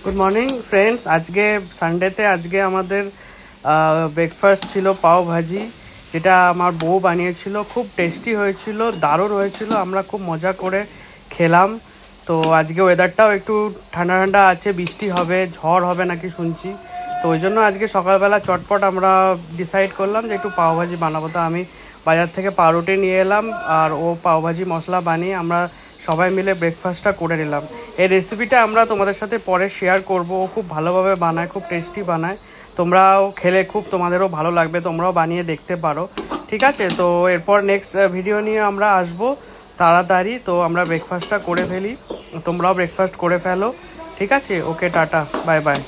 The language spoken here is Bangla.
Good morning friends. আজকে সানডেতে আমাদের ব্রেকফাস্ট ছিল পাও ভাজি, যেটা আমার বউ বানিয়েছিল। খুব টেস্টি হয়েছিল, দারুণ হয়েছিল, আমরা খুব মজা করে খেলাম। তো আজকে ওয়েদারটাও একটু ঠান্ডা ঠান্ডা আছে, বৃষ্টি হবে, ঝড় হবে নাকি শুনছি। তো ওই জন্য আজকে সকালবেলা চটপট আমরা ডিসাইড করলাম যে একটু পাওভাজি বানাবো। তো আমি বাজার থেকে পাউরুটি নিয়ে এলাম, আর ও পাওভাজি মশলা বানিয়ে আমরা সবাই মিলে ব্রেকফাস্টটা করে নিলাম। এই রেসিপিটা আমরা তোমাদের সাথে পরে শেয়ার করব। ও খুব ভালোভাবে বানায়, খুব টেস্টি বানায়। তোমরাও খেলে খুব তোমাদেরও ভালো লাগবে, তোমরাও বানিয়ে দেখতে পারো। ঠিক আছে, তো এরপর নেক্সট ভিডিও নিয়ে আমরা আসবো তাড়াতাড়ি। তো আমরা ব্রেকফাস্টটা করে ফেলি, তোমরাও ব্রেকফাস্ট করে ফেলো। ঠিক আছে, ওকে, টাটা, বাই বাই।